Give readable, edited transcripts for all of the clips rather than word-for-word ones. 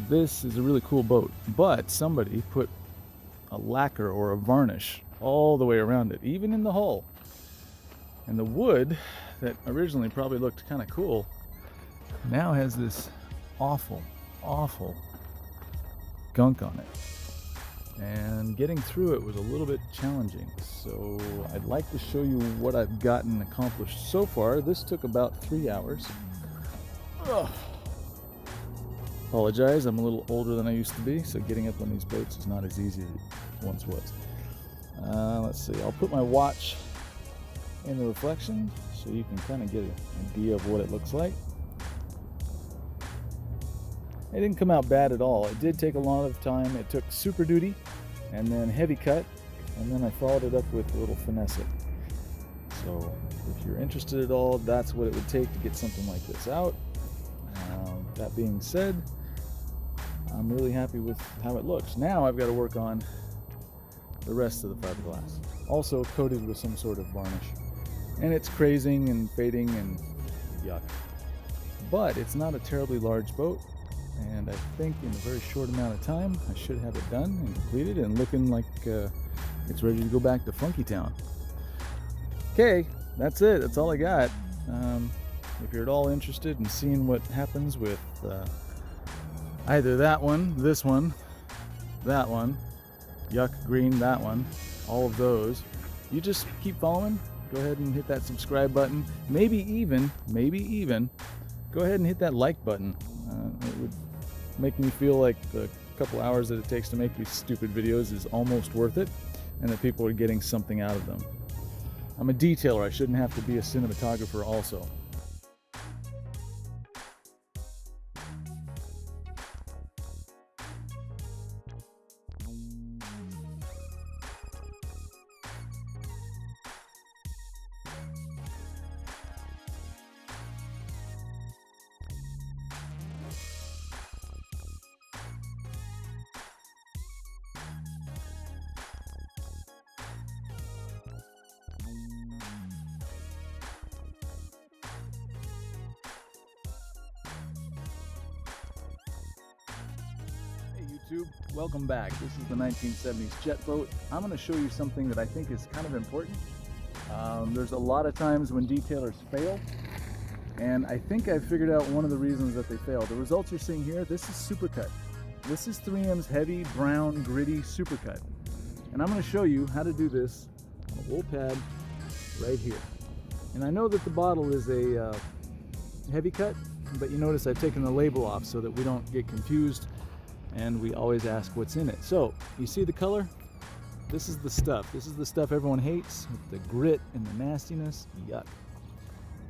This is a really cool boat, but somebody put a lacquer or a varnish all the way around it, even in the hull. And the wood that originally probably looked kind of cool now has this awful gunk on it. And getting through it was a little bit challenging. So I'd like to show you what I've gotten accomplished so far. This took about 3 hours. Ugh. Apologize, I'm a little older than I used to be, so getting up on these boats is not as easy as it once was. Let's see, I'll put my watch in the reflection so you can kind of get an idea of what it looks like. It didn't come out bad at all. It did take a lot of time. It took super duty and then heavy cut, and then I followed it up with a little finesse it. So if you're interested at all, that's what it would take to get something like this out. That being said, I'm really happy with how it looks. Now I've got to work on the rest of the fiberglass, also coated with some sort of varnish. And it's crazing and fading and yuck. But it's not a terribly large boat, and I think in a very short amount of time I should have it done and completed and looking like it's ready to go back to Funky Town. Okay, that's it. That's all I got. If you're at all interested in seeing what happens with either that one, this one, that one, yuck green, that one, all of those, you just keep following. Go ahead and hit that subscribe button. Maybe even go ahead and hit that like button. It would make me feel like the couple hours that it takes to make these stupid videos is almost worth it, and that people are getting something out of them. I'm a detailer. I shouldn't have to be a cinematographer also. YouTube, welcome back. This is the 1970s jet boat. I'm going to show you something that I think is kind of important. There's a lot of times when detailers fail, and I think I've figured out one of the reasons that they fail. The results you're seeing here, this is supercut. This is 3M's heavy, brown, gritty supercut. And I'm going to show you how to do this on a wool pad right here. And I know that the bottle is a heavy cut, but you notice I've taken the label off so that we don't get confused, and we always ask what's in it. So you see the color? This is the stuff. This is the stuff everyone hates, with the grit and the nastiness. Yuck.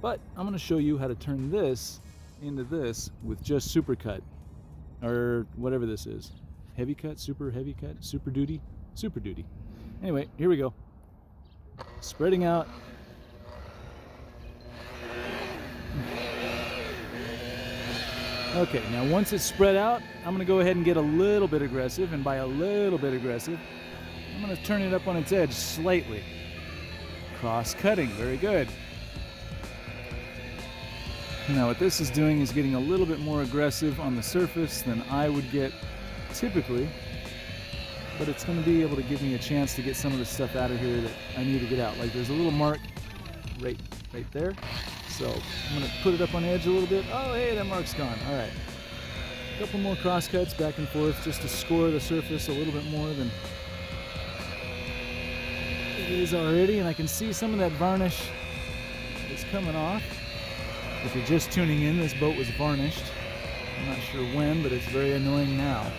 But I'm going to show you how to turn this into this with just supercut, or whatever this is. Heavy cut, super heavy cut, super duty, super duty. Anyway, here we go. Spreading out. Okay, now once it's spread out, I'm going to go ahead and get a little bit aggressive, and by a little bit aggressive, I'm going to turn it up on its edge slightly. Cross-cutting, very good. Now what this is doing is getting a little bit more aggressive on the surface than I would get typically, but it's going to be able to give me a chance to get some of the stuff out of here that I need to get out. Like there's a little mark right there. So I'm going to put it up on edge a little bit. Oh, hey, that mark's gone. All right. A couple more cross cuts back and forth just to score the surface a little bit more than it is already. And I can see some of that varnish is coming off. If you're just tuning in, this boat was varnished. I'm not sure when, but it's very annoying now.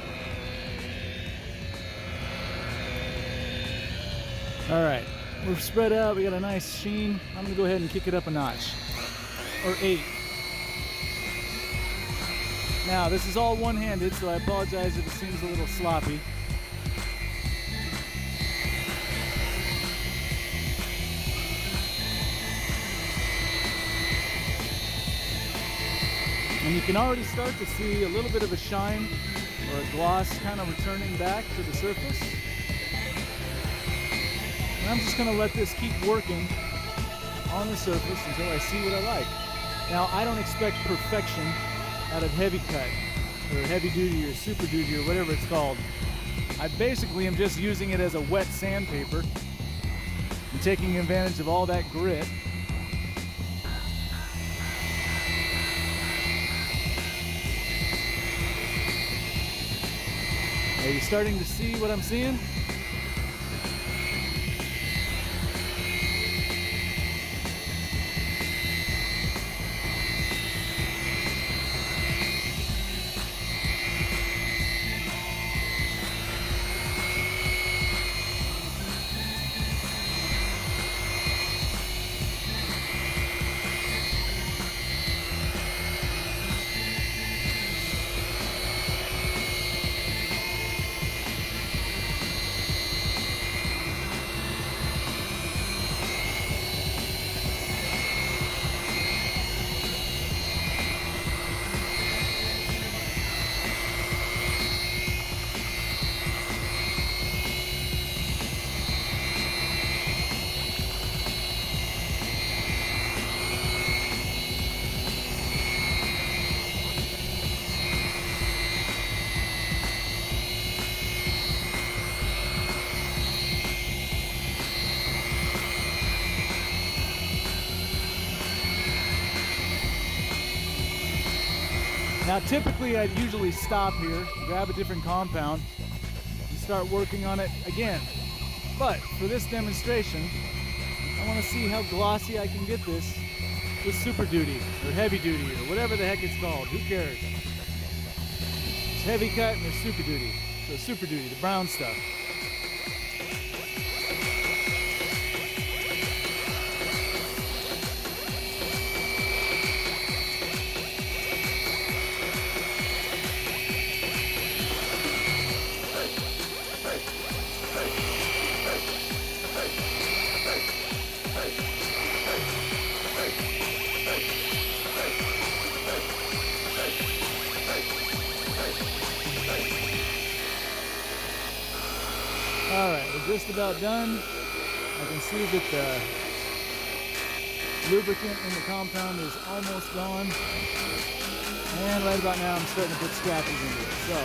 All right. We're spread out. We got a nice sheen. I'm going to go ahead and kick it up a notch. Or 8. Now this is all one-handed, so I apologize if it seems a little sloppy. And you can already start to see a little bit of a shine or a gloss kind of returning back to the surface. And I'm just going to let this keep working on the surface until I see what I like. Now, I don't expect perfection out of heavy cut. or heavy duty or super duty or whatever it's called. I basically am just using it as a wet sandpaper and taking advantage of all that grit. Are you starting to see what I'm seeing? Now typically I'd usually stop here, grab a different compound, and start working on it again. But for this demonstration, I want to see how glossy I can get this with super duty, or heavy duty, or whatever the heck it's called, who cares? It's heavy cut and there's super duty. So super duty, the brown stuff. Alright, we're just about done. I can see that the lubricant in the compound is almost gone. And right about now I'm starting to put scratches into it. So,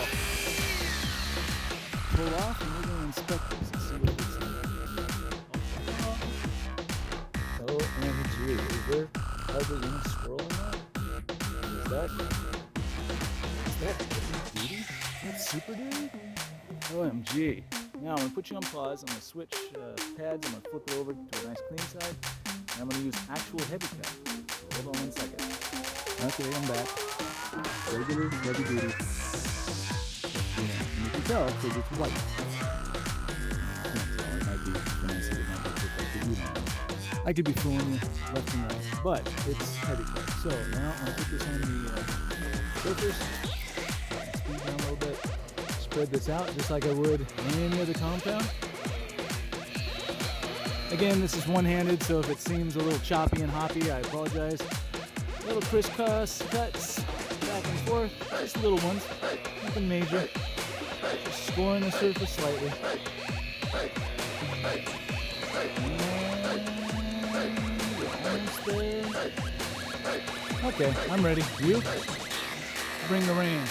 pull off and we're going to inspect this and see what it looks like. OMG, is there hardly any swirl in that? Is that heavy duty? That's super duty? OMG. Now I'm going to put you on pause, I'm going to switch pads, I'm going to flip it over to a nice clean side, and I'm going to use actual heavy cut. So hold on 1 second. Okay, I'm back. Regular heavy duty. Yeah, you can tell because it's white. It might be fancy, it might be like you know. I could be fooling you left and right, but it's heavy cut. So now I'm going to put this on the surface, speed down a little bit. Spread this out just like I would any other compound. Again, this is one-handed, so if it seems a little choppy and hoppy, I apologize. Little crisscross cuts back and forth, just little ones, nothing major. Just scoring the surface slightly. Almost there. Okay, I'm ready. You bring the rain.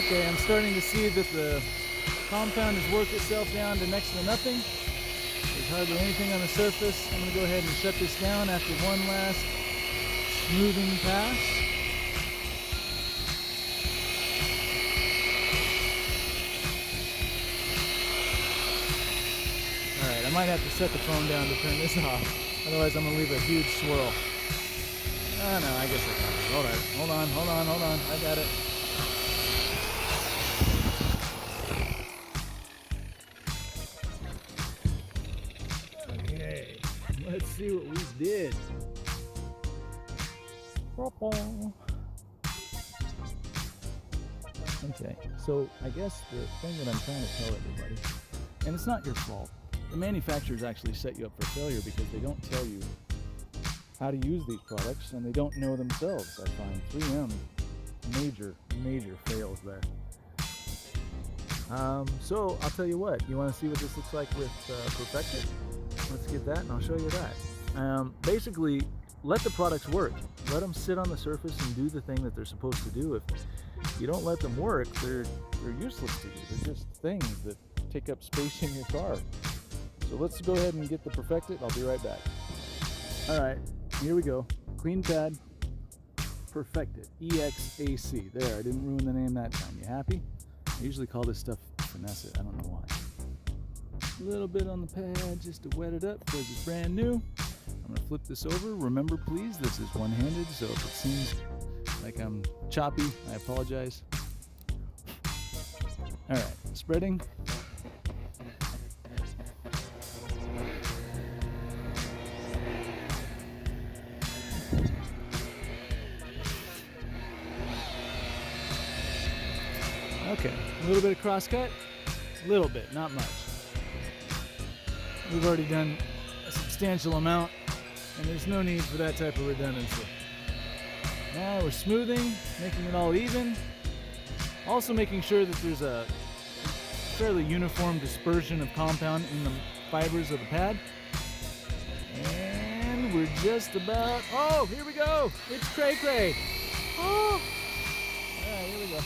Okay, I'm starting to see that the compound has worked itself down to next to nothing. There's hardly anything on the surface. I'm going to go ahead and shut this down after one last smoothing pass. Alright, I might have to set the phone down to turn this off. Otherwise I'm going to leave a huge swirl. Oh no, I guess I got it. Alright, hold on. I got it. Okay, let's see what we did. Okay, so I guess the thing that I'm trying to tell everybody, and it's not your fault, the manufacturers actually set you up for failure because they don't tell you how to use these products and they don't know themselves. I find 3M major fails there. So I'll tell you what, you want to see what this looks like with Perfected? Let's get that and I'll show you that. Basically, let the products work. Let them sit on the surface and do the thing that they're supposed to do. If you don't let them work, they're useless to you. They're just things that take up space in your car. So let's go ahead and get the Perfected. I'll be right back. All right, here we go. Clean pad, Perfected, EXAC. There, I didn't ruin the name that time. You happy? I usually call this stuff finesse it. I don't know why. A little bit on the pad just to wet it up because it's brand new. I'm going to flip this over. Remember, please, this is one-handed, so if it seems like I'm choppy, I apologize. All right, spreading. Okay, a little bit of cross-cut. A little bit, not much. We've already done a substantial amount, and there's no need for that type of redundancy. Now we're smoothing, making it all even. Also making sure that there's a fairly uniform dispersion of compound in the fibers of the pad. And we're just about, oh, here we go. It's cray-cray. Oh, all right, here we go.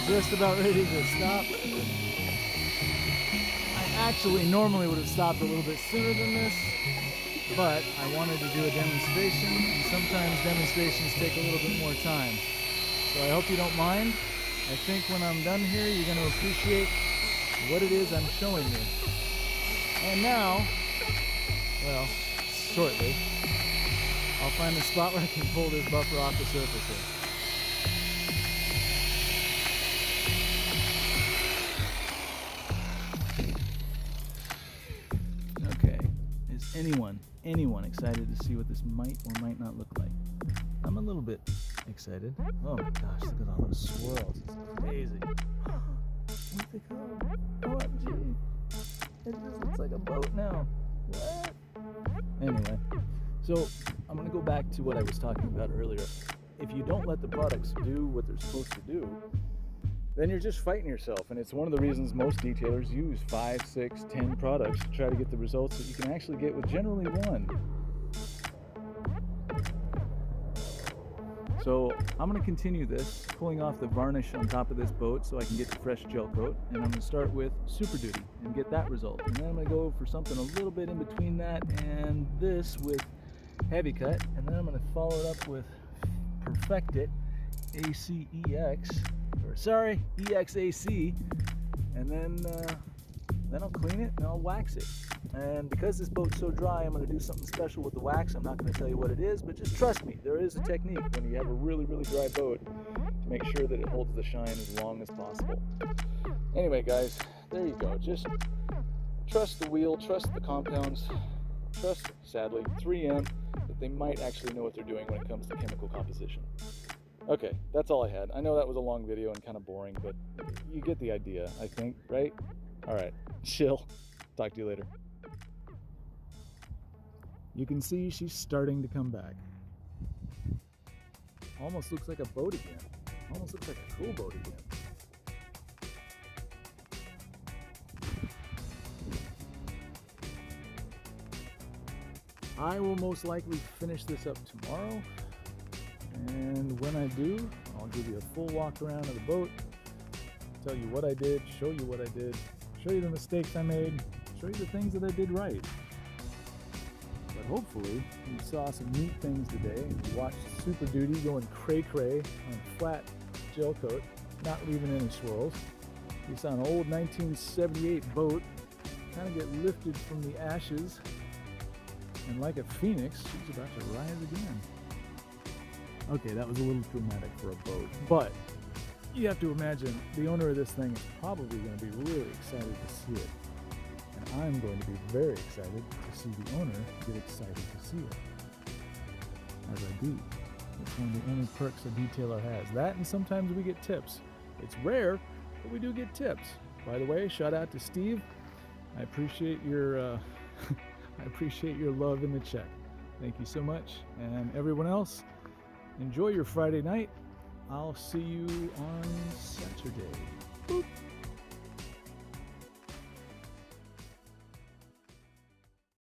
just about ready to stop. I actually normally would have stopped a little bit sooner than this, but I wanted to do a demonstration, and sometimes demonstrations take a little bit more time. So I hope you don't mind. I think when I'm done here, you're going to appreciate what it is I'm showing you. And now, well, shortly, I'll find a spot where I can pull this buffer off the surface here. Okay, is anyone excited to see what this might or might not look like? I'm a little bit excited. Oh my gosh, look at all those swirls. It's amazing. Look at OMG. It just looks like a boat now. What? Anyway, so I'm going to go back to what I was talking about earlier. If you don't let the products do what they're supposed to do, then you're just fighting yourself. And it's one of the reasons most detailers use 5, 6, 10 products to try to get the results that you can actually get with generally one. So I'm going to continue this, pulling off the varnish on top of this boat so I can get the fresh gel coat, and I'm going to start with Super Duty and get that result. And then I'm going to go for something a little bit in between that and this with Heavy Cut, and then I'm going to follow it up with Perfect It ACEX, or sorry, EXAC, and then I'll clean it and I'll wax it. And because this boat's so dry, I'm going to do something special with the wax. I'm not going to tell you what it is, but just trust me, there is a technique when you have a really, really dry boat to make sure that it holds the shine as long as possible. Anyway, guys, there you go. Just trust the wheel, trust the compounds, trust, sadly, 3M, that they might actually know what they're doing when it comes to chemical composition. Okay, that's all I had. I know that was a long video and kind of boring, but you get the idea, I think, right? All right, chill. Talk to you later. You can see she's starting to come back. Almost looks like a boat again. Almost looks like a cool boat again. I will most likely finish this up tomorrow. And when I do, I'll give you a full walk around of the boat, tell you what I did, show you what I did, show you the mistakes I made, show you the things that I did right. But hopefully you saw some neat things today. You watched Super Duty going cray-cray on flat gel coat, not leaving any swirls. You saw an old 1978 boat kind of get lifted from the ashes, and like a phoenix, she's about to rise again. Okay, that was a little dramatic for a boat, but you have to imagine the owner of this thing is probably going to be really excited to see it. And I'm going to be very excited to see the owner get excited to see it. As I do. It's one of the only perks a detailer has. That, and sometimes we get tips. It's rare, but we do get tips. By the way, shout out to Steve. I appreciate your I appreciate your love in the check. Thank you so much. And everyone else, enjoy your Friday night. I'll see you on Saturday. Boop.